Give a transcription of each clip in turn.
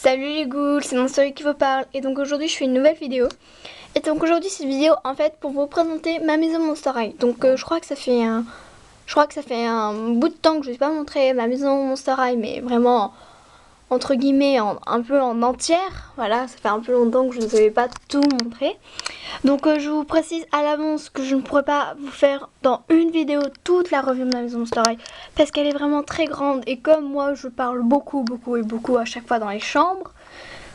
Salut les ghouls, c'est Monster qui vous parle. Et donc aujourd'hui je fais une nouvelle vidéo. Et donc aujourd'hui c'est une vidéo en fait pour vous présenter ma maison Monster High. Donc je crois que ça fait un bout de temps que je ne vous ai pas montré ma maison Monster High, mais vraiment entre guillemets un peu en entière. Voilà, ça fait un peu longtemps que je ne vous avais pas tout montré. Donc je vous précise à l'avance que je ne pourrai pas vous faire dans une vidéo toute la revue de ma maison Monster High, parce qu'elle est vraiment très grande et comme moi je parle beaucoup à chaque fois dans les chambres,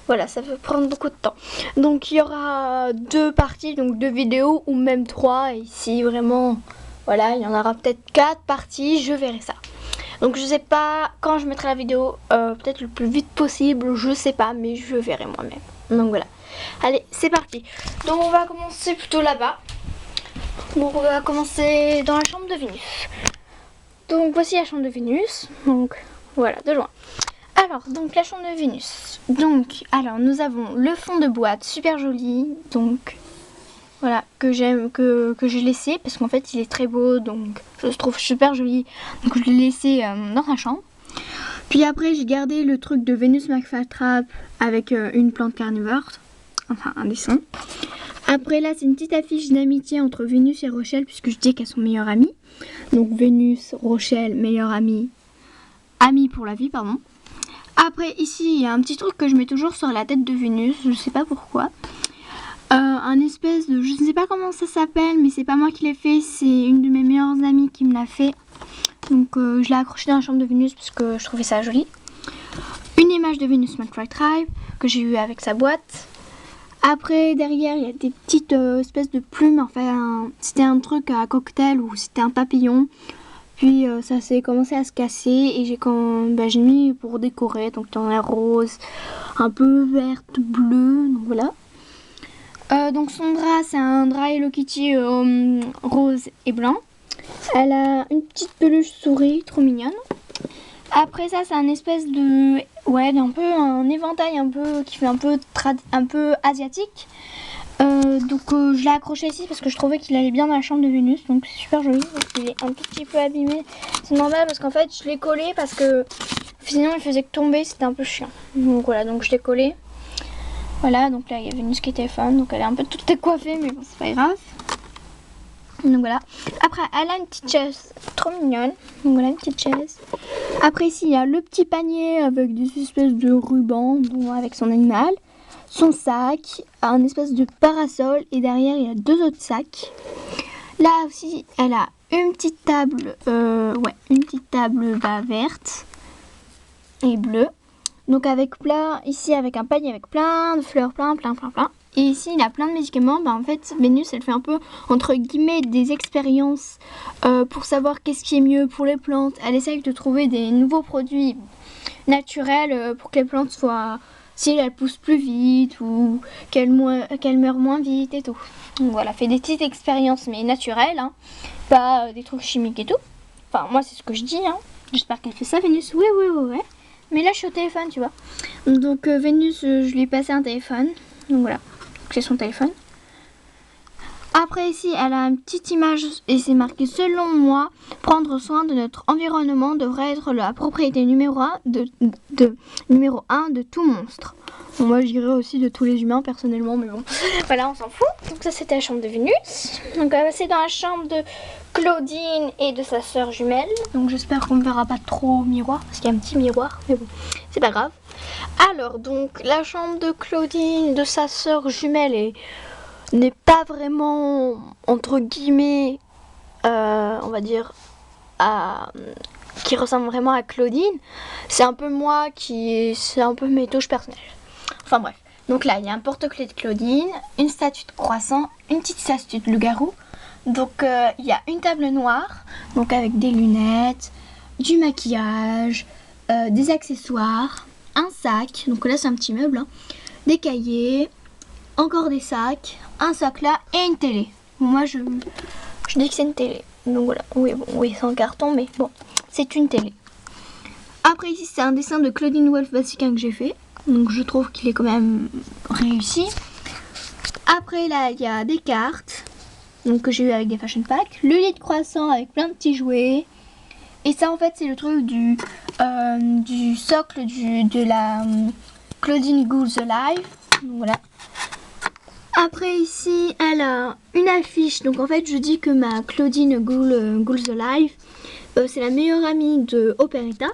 voilà, ça peut prendre beaucoup de temps. Donc il y aura deux parties, donc deux vidéos ou même trois, et si vraiment, voilà, il y en aura peut-être 4 parties, je verrai ça. Donc je sais pas quand je mettrai la vidéo, peut-être le plus vite possible, je sais pas, mais je verrai moi-même. Donc voilà. Allez, c'est parti. Donc on va commencer plutôt là-bas. Donc on va commencer dans la chambre de Vénus. Donc voici la chambre de Vénus. Donc voilà, de loin. Alors, donc la chambre de Vénus. Donc, alors nous avons le fond de boîte super joli. Donc voilà, que j'aime, que j'ai laissé parce qu'en fait il est très beau, donc je le trouve super joli. Donc je l'ai laissé dans sa chambre. Puis après j'ai gardé le truc de Vénus McFlytrap avec une plante carnivore. Enfin un dessin. Après là c'est une petite affiche d'amitié entre Vénus et Rochelle, puisque je dis qu'elles sont meilleures amies. Donc Vénus, Rochelle, meilleure amie. Amie pour la vie, pardon. Après ici il y a un petit truc que je mets toujours sur la tête de Vénus, je sais pas pourquoi. Un espèce de, je ne sais pas comment ça s'appelle, mais c'est pas moi qui l'ai fait, c'est une de mes meilleures amies qui me l'a fait. Donc je l'ai accroché dans la chambre de Vénus parce que je trouvais ça joli. Une image de Vénus McFlytrap que j'ai eu avec sa boîte. Après derrière il y a des petites espèces de plumes, enfin c'était un truc à cocktail ou c'était un papillon. Puis ça s'est commencé à se casser et j'ai mis pour décorer, donc il y en a rose, un peu verte, bleu, donc voilà. Donc son drap c'est un drap Hello Kitty rose et blanc. Elle a une petite peluche souris trop mignonne. Après ça c'est un espèce de un peu un éventail un peu qui fait un peu asiatique. Donc je l'ai accroché ici parce que je trouvais qu'il allait bien dans la chambre de Vénus, donc c'est super joli. Il est un tout petit peu abîmé, c'est normal parce qu'en fait je l'ai collé parce que sinon il faisait que tomber, c'était un peu chiant. Donc voilà, donc je l'ai collé. Voilà, donc là il y a Vénus qui téléphone, donc elle est un peu toute décoiffée, mais bon c'est pas grave. Donc voilà. Après elle a une petite chaise trop mignonne, donc voilà une petite chaise. Après ici il y a le petit panier avec des espèces de rubans avec son animal. Son sac, un espèce de parasol, et derrière il y a deux autres sacs. Là aussi elle a une petite table, verte et bleue. Donc avec ici avec un panier avec plein de fleurs, plein. Et ici il a plein de médicaments. En fait Vénus elle fait un peu entre guillemets des expériences pour savoir qu'est-ce qui est mieux pour les plantes. Elle essaye de trouver des nouveaux produits naturels pour que les plantes soient, si elles poussent plus vite ou qu'elles meurent moins vite et tout. Donc voilà, fait des petites expériences mais naturelles, hein, pas des trucs chimiques et tout. Enfin moi c'est ce que je dis, hein. J'espère qu'elle fait ça Vénus, ouais. Mais là je suis au téléphone tu vois. Donc Vénus je lui ai passé un téléphone, donc voilà, c'est son téléphone. Après ici elle a une petite image et c'est marqué: selon moi, prendre soin de notre environnement devrait être la propriété numéro 1 de tout monstre. Bon, moi je dirais aussi de tous les humains personnellement, mais bon. Voilà, on s'en fout. Donc ça c'était la chambre de Vénus. Donc on va passer dans la chambre de Claudine et de sa sœur jumelle. Donc j'espère qu'on ne verra pas trop au miroir, parce qu'il y a un petit miroir, mais bon, c'est pas grave. Alors donc la chambre de Claudine et de sa sœur jumelle n'est pas vraiment, entre guillemets, on va dire, qui ressemble vraiment à Claudine. C'est un peu moi c'est un peu mes touches personnelles. Enfin bref. Donc là, il y a un porte-clés de Claudine, une statue de croissant, une petite statue de loup-garou. Donc il y a une table noire, donc avec des lunettes, du maquillage, des accessoires, un sac. Donc là, c'est un petit meuble, hein, des cahiers, encore des sacs, un sac là et une télé. Bon, moi je dis que c'est une télé. Donc voilà, oui c'est en carton, mais bon, c'est une télé. Après ici c'est un dessin de Claudine Wolf Vatican que j'ai fait. Donc je trouve qu'il est quand même réussi. Après là il y a des cartes, donc que j'ai eu avec des fashion packs. Le lit de croissant avec plein de petits jouets. Et ça en fait c'est le truc du socle Claudine Goes Alive. Donc voilà. Après ici, elle a une affiche. Donc en fait, je dis que ma Claudine Goes Alive, c'est la meilleure amie de Operetta.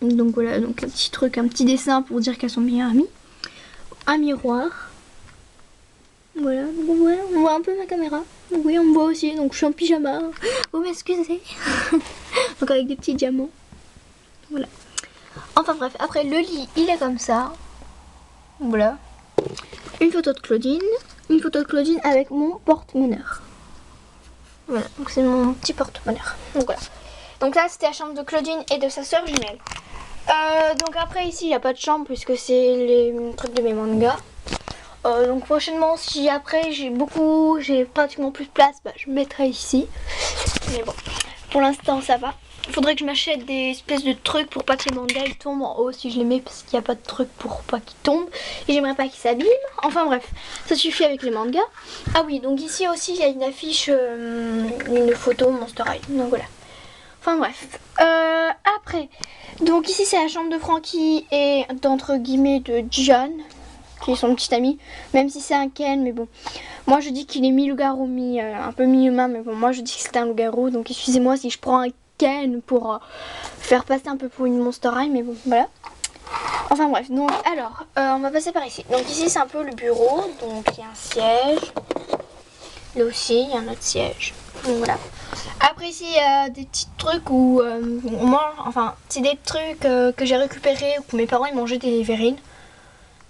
Donc voilà, donc un petit truc, un petit dessin pour dire qu'elles sont meilleures amies. Un miroir. Voilà, donc on voit un peu ma caméra. Donc oui, on me voit aussi, donc je suis en pyjama. Vous m'excusez. Donc avec des petits diamants. Voilà. Enfin bref, après le lit, il est comme ça. Voilà. Une photo de Claudine. Une photo de Claudine avec mon porte-bonheur. Voilà, donc c'est mon petit porte-bonheur. Donc voilà. Donc là, c'était la chambre de Claudine et de sa soeur jumelle. Donc après ici, il n'y a pas de chambre puisque c'est les trucs de mes mangas. Donc prochainement, si après j'ai pratiquement plus de place, bah, je mettrai ici. Mais bon, pour l'instant ça va. Il faudrait que je m'achète des espèces de trucs pour pas que les mangas ils tombent en haut si je les mets parce qu'il n'y a pas de trucs pour pas qu'ils tombent. Et j'aimerais pas qu'ils s'abîment. Enfin bref, ça suffit avec les mangas. Ah oui, donc ici aussi il y a une affiche, une photo Monster High. Donc voilà. Enfin bref. Après, donc ici c'est la chambre de Frankie et d'entre guillemets de John, qui est son petit ami, même si c'est un Ken, mais bon. Moi je dis qu'il est mi-loup-garou, un peu mi-humain, mais bon, moi je dis que c'est un loup-garou, donc excusez-moi si je prends un Ken pour faire passer un peu pour une Monster High, mais bon, voilà. Enfin bref, donc alors, on va passer par ici. Donc ici c'est un peu le bureau, donc il y a un siège. Là aussi, il y a un autre siège. Donc voilà. Après ici, il y a des petits trucs où on mange, enfin, c'est des trucs que j'ai récupérés, où mes parents ils mangeaient des verrines.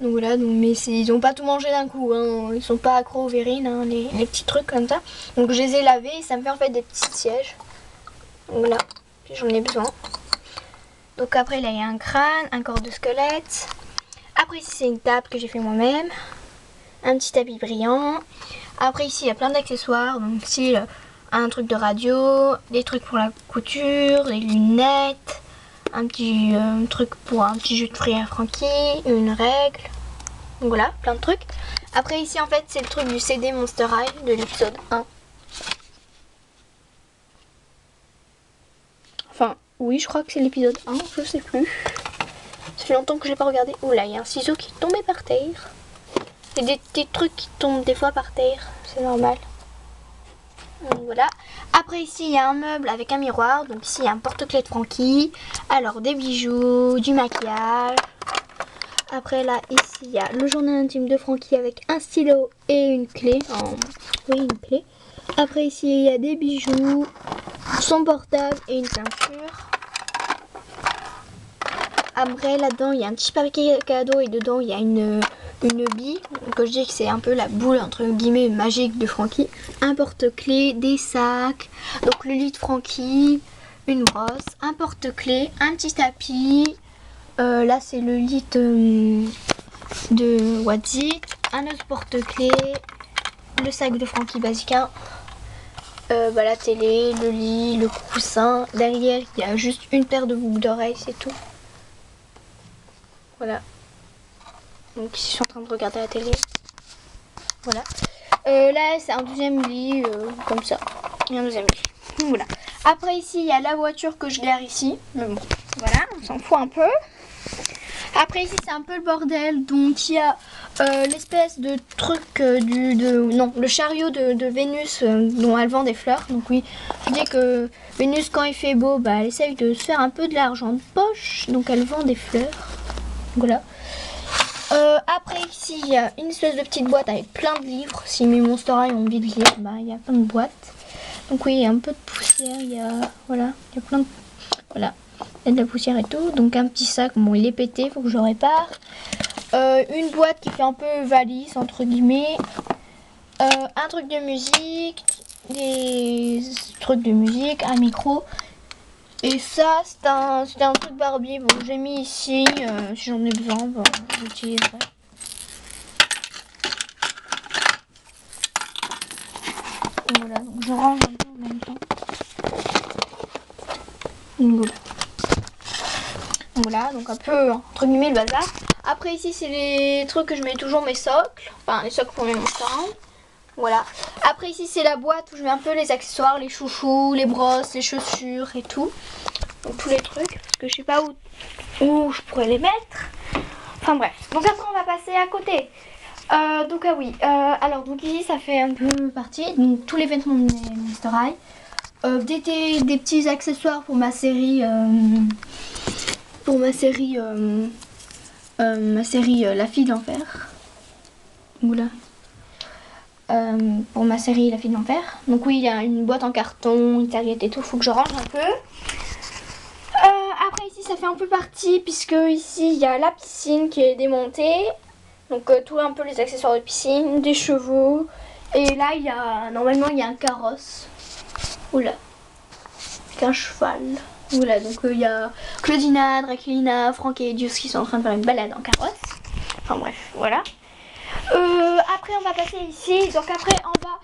Donc voilà, donc, mais ils n'ont pas tout mangé d'un coup, hein. Ils sont pas accros aux verrines, hein, les petits trucs comme ça. Donc je les ai lavés et ça me fait en fait des petits sièges. Donc voilà, j'en ai besoin. Donc après là il y a un crâne, un corps de squelette. Après ici c'est une table que j'ai fait moi-même. Un petit tapis brillant. Après ici il y a plein d'accessoires, donc ici un truc de radio, des trucs pour la couture, des lunettes. Un petit truc pour un petit jus de fruits à Frankie, une règle. Donc voilà, plein de trucs. Après ici en fait c'est le truc du CD Monster High de l'épisode 1. Enfin oui je crois que c'est l'épisode 1, je sais plus. Ça fait longtemps que j'ai pas regardé. Oula, il y a un ciseau qui est tombé par terre. Il y a des petits trucs qui tombent des fois par terre, c'est normal. Donc voilà. Après ici il y a un meuble avec un miroir. Donc ici il y a un porte-clés de Frankie. Alors des bijoux, du maquillage. Après là ici il y a le journal intime de Frankie avec un stylo et une clé. Oui, une clé. Après ici il y a des bijoux, son portable et une peinture. Après là-dedans il y a un petit papier cadeau et dedans il y a une bille, que je dis que c'est un peu la boule entre guillemets magique de Frankie. Un porte-clés, des sacs, donc le lit de Frankie, une brosse, un porte-clés, un petit tapis. Là c'est le lit de What's It, un autre porte-clés, le sac de Frankie basique, la télé, le lit, le coussin. Derrière il y a juste une paire de boucles d'oreilles, c'est tout. Voilà. Donc ici je suis en train de regarder la télé. Voilà. Là c'est un deuxième lit comme ça. Il y a un deuxième lit. Donc, voilà. Après ici il y a la voiture que je gare ici. Mais bon, voilà, on s'en fout un peu. Après ici c'est un peu le bordel. Donc il y a l'espèce de truc le chariot de Vénus dont elle vend des fleurs. Donc oui, je dis que Vénus quand il fait beau, bah, elle essaye de se faire un peu de l'argent de poche. Donc elle vend des fleurs. Voilà. Après ici il y a une espèce de petite boîte avec plein de livres. Si mes Monster High ont envie de lire, bah il y a plein de boîtes. Donc oui, il y a un peu de poussière, il y a plein de voilà, il y a de la poussière et tout. Donc un petit sac, bon il est pété, faut que je le répare. Une boîte qui fait un peu valise entre guillemets. Un truc de musique, des trucs de musique, un micro. Et ça, c'est un truc Barbie. Bon, j'ai mis ici. Si j'en ai besoin, bon, j'utiliserai. Voilà, donc je range un peu en même temps. Donc voilà, donc un peu entre guillemets le bazar. Après ici, c'est les trucs que je mets toujours mes socles. Enfin, les socles pour mes Monster High. Voilà. Après ici, c'est la boîte où je mets un peu les accessoires, les chouchous, les brosses, les chaussures et tout. Donc tous les trucs, parce que je sais pas où je pourrais les mettre. Enfin bref, donc après on va passer à côté. Donc ah oui, alors donc ici ça fait un peu partie, donc tous les vêtements de Monster High. Des petits accessoires pour ma série, La Fille d'Enfer. Oula. Pour ma série La Fille d'Enfer. Donc oui, il y a une boîte en carton, une serviette et tout, faut que je range un peu. Après ici ça fait un peu partie puisque ici il y a la piscine qui est démontée. Donc tout un peu les accessoires de piscine, des chevaux. Et là il y a, normalement il y a un carrosse. Oula. Avec un cheval. Voilà, donc il y a Claudina, Draculina, Franck et Edius qui sont en train de faire une balade en carrosse. Enfin bref, voilà. Après on va passer ici. Donc après en bas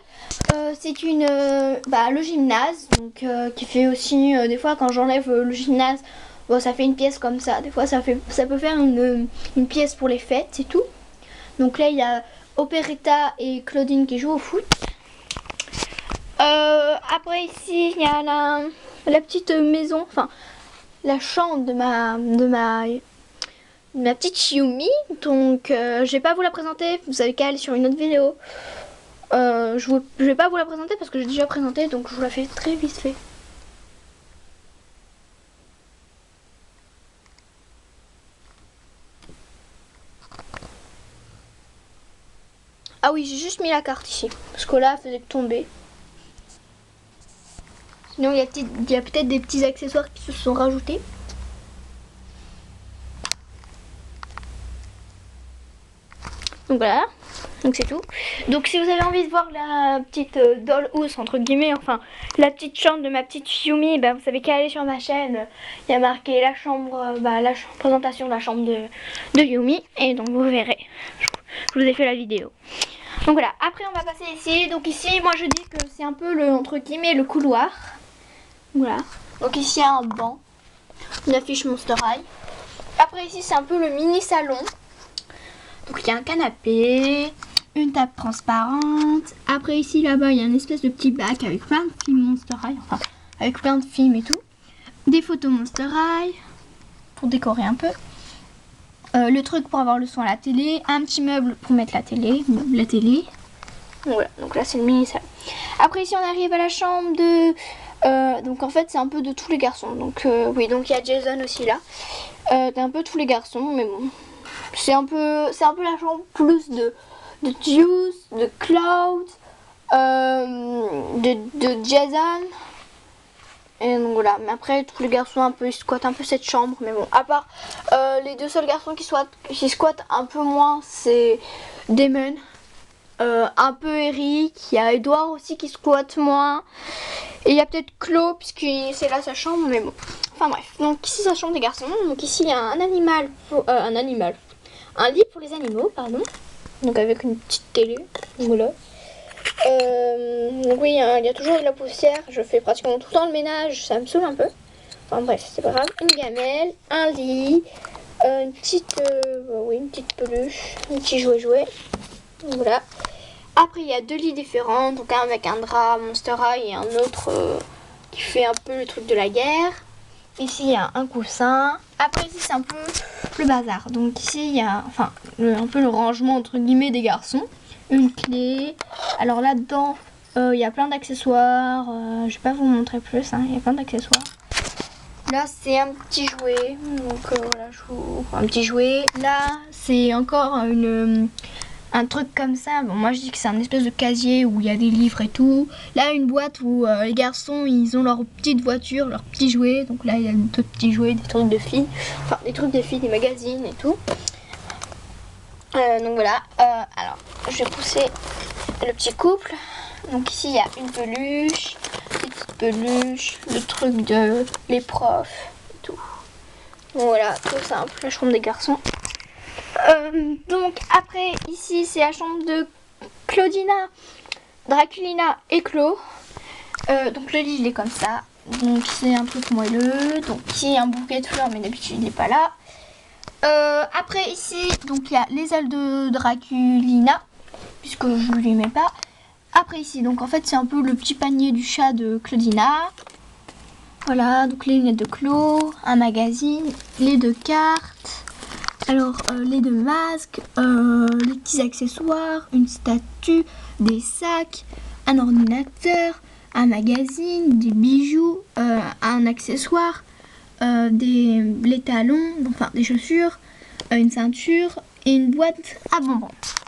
c'est une le gymnase. Donc qui fait aussi des fois quand j'enlève le gymnase, bon, ça fait une pièce comme ça. Des fois ça peut faire une pièce pour les fêtes et tout. Donc là il y a Operetta et Claudine qui jouent au foot. Après ici il y a la petite maison, enfin la chambre de ma petite Yumi. Donc je vais pas vous la présenter, vous avez qu'à aller sur une autre vidéo. Je vais pas vous la présenter parce que j'ai déjà présenté, donc je vous la fais très vite fait. Ah oui, j'ai juste mis la carte ici parce que là elle faisait que tomber. Sinon il y a peut-être des petits accessoires qui se sont rajoutés. Donc voilà, donc c'est tout. Donc si vous avez envie de voir la petite dollhouse entre guillemets, enfin la petite chambre de ma petite Yumi, vous savez qu'à aller sur ma chaîne, il y a marqué la chambre, présentation de la chambre de Yumi, et donc vous verrez, je vous ai fait la vidéo. Donc voilà, après on va passer ici. Donc ici moi je dis que c'est un peu le entre guillemets le couloir. Voilà, donc ici il y a un banc, une affiche Monster High. Après ici c'est un peu le mini salon. Donc il y a un canapé, une table transparente. Après ici là-bas il y a une espèce de petit bac avec plein de films Monster High, enfin avec plein de films et tout. Des photos Monster High pour décorer un peu. Le truc pour avoir le son à la télé, un petit meuble pour mettre la télé. Voilà, donc là c'est le mini salon. Après ici on arrive à la chambre de... donc en fait c'est un peu de tous les garçons. Donc oui, donc il y a Jason aussi là. T'as un peu tous les garçons, mais bon. C'est un peu la chambre plus de Juice, de Cloud, de Jason. Et donc voilà, mais après tous les garçons ils squattent un peu cette chambre. Mais bon, à part les deux seuls garçons qui squattent un peu moins, c'est Damon, un peu Eric, il y a Edouard aussi qui squatte moins. Et il y a peut-être Chloe puisque c'est là sa chambre, mais bon. Enfin bref, donc ici c'est la chambre des garçons. Donc ici il y a un lit pour les animaux, pardon. Donc avec une petite télé. Voilà. Donc oui, il y a toujours de la poussière. Je fais pratiquement tout le temps le ménage. Ça me saoule un peu. Enfin bref, c'est pas grave. Une gamelle, un lit, une petite peluche, un petit jouet. Voilà. Après il y a deux lits différents. Donc un avec un drap Monster High et un autre qui fait un peu le truc de la guerre. Ici il y a un coussin. Après ici c'est un peu le bazar. Donc ici il y a un peu le rangement entre guillemets des garçons. Une clé. Alors là-dedans il y a plein d'accessoires. Je vais pas vous montrer plus. Il y a plein d'accessoires. Là c'est un petit jouet. Donc voilà, un petit jouet. Là c'est encore un truc comme ça. Bon, moi je dis que c'est un espèce de casier où il y a des livres et tout. Là une boîte où les garçons ils ont leur petite voiture, leurs petits jouets. Donc là il y a d'autres petits jouets, des trucs de filles. Enfin des trucs de filles, des magazines et tout. Donc voilà. Alors je vais pousser le petit couple. Donc ici il y a une peluche, petite peluche, le truc de les profs et tout. Donc voilà, tout simple, la chambre des garçons. Donc après ici c'est la chambre de Claudina, Draculina et Chloe. Donc le lit il est comme ça. Donc c'est un truc moelleux. Donc ici il y a un bouquet de fleurs mais d'habitude il n'est pas là. Après ici donc il y a les ailes de Draculina puisque je ne lui mets pas. Après ici donc en fait c'est un peu le petit panier du chat de Claudina. Voilà, donc les lunettes de Chloe, un magazine, les deux cartes. Alors les deux masques, les petits accessoires, une statue, des sacs, un ordinateur, un magazine, des bijoux, un accessoire, les talons, enfin des chaussures, une ceinture et une boîte à bonbons.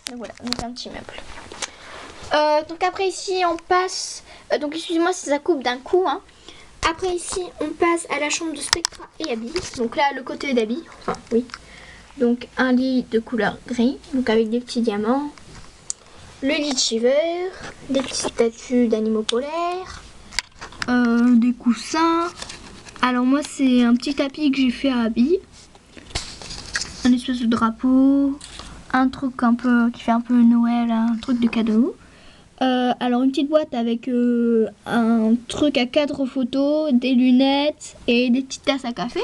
Donc voilà, donc un petit meuble. Donc après ici on passe, donc excusez-moi si ça coupe d'un coup, hein. Après ici on passe à la chambre de Spectra et Abby. Donc là le côté d'Abby, enfin oui. Donc un lit de couleur gris, donc avec des petits diamants. Le lit de Shiver, des petites statues d'animaux polaires, des coussins. Alors moi c'est un petit tapis que j'ai fait à Abby. Un espèce de drapeau, un truc un peu qui fait un peu Noël, un truc de cadeau. Alors une petite boîte avec un truc à cadre photo, des lunettes et des petites tasses à café.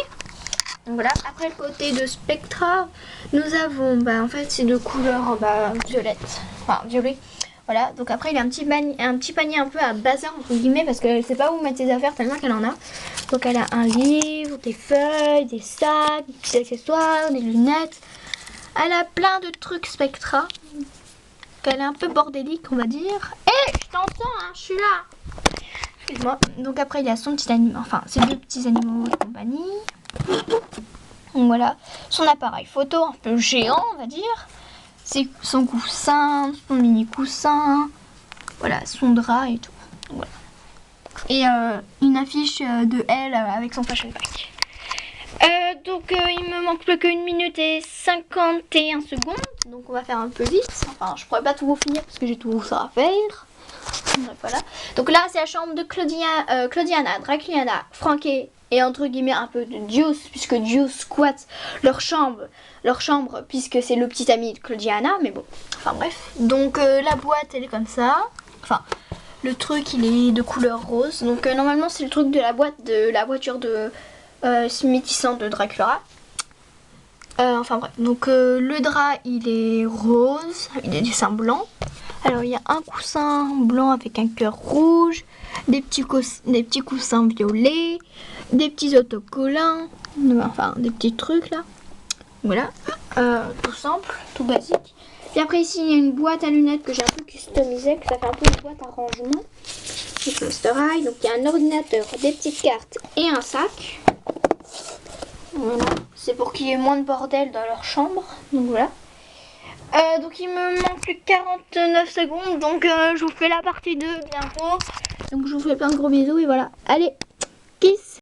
Donc voilà. Après le côté de Spectra, nous avons en fait c'est de couleur violette, enfin violet. Voilà, donc après il y a un petit panier un peu à bazar entre guillemets parce qu'elle sait pas où mettre ses affaires tellement qu'elle en a. Donc elle a un livre, des feuilles, des sacs, des petits accessoires, des lunettes. Elle a plein de trucs Spectra. Elle est un peu bordélique on va dire. Hé, je t'entends, hein, je suis là. Excuse-moi. Donc après il y a son petit animal, enfin ses deux petits animaux de compagnie. Donc voilà, son appareil photo un peu géant on va dire. C'est son coussin, son mini coussin, voilà, son drap et tout. Voilà. Et une affiche de elle avec son fashion pack. Donc il me manque plus qu'une minute et 51 secondes. Donc on va faire un peu vite. Enfin, je pourrais pas tout vous finir parce que j'ai tout ça à faire. Bref, voilà. Donc là, c'est la chambre de Claudiana, Draculiana, Frankie et entre guillemets un peu de Deuce, puisque Deuce squatte leur chambre puisque c'est le petit ami de Claudiana, mais bon, enfin bref. Donc la boîte elle est comme ça, enfin le truc il est de couleur rose, donc normalement c'est le truc de la boîte de la voiture de Smithison de Dracula. Enfin bref, donc le drap il est rose avec des dessins blancs. Alors il y a un coussin blanc avec un cœur rouge, des petits coussins violets, des petits autocollants, enfin des petits trucs là. Voilà, tout simple, tout basique. Et après ici il y a une boîte à lunettes que j'ai un peu customisée, que ça fait un peu une boîte à rangement. Donc il y a un ordinateur, des petites cartes et un sac. Voilà, c'est pour qu'il y ait moins de bordel dans leur chambre. Donc voilà. Donc il me manque plus que 49 secondes, donc je vous fais la partie 2 bientôt. Donc je vous fais plein de gros bisous et voilà. Allez, kiss!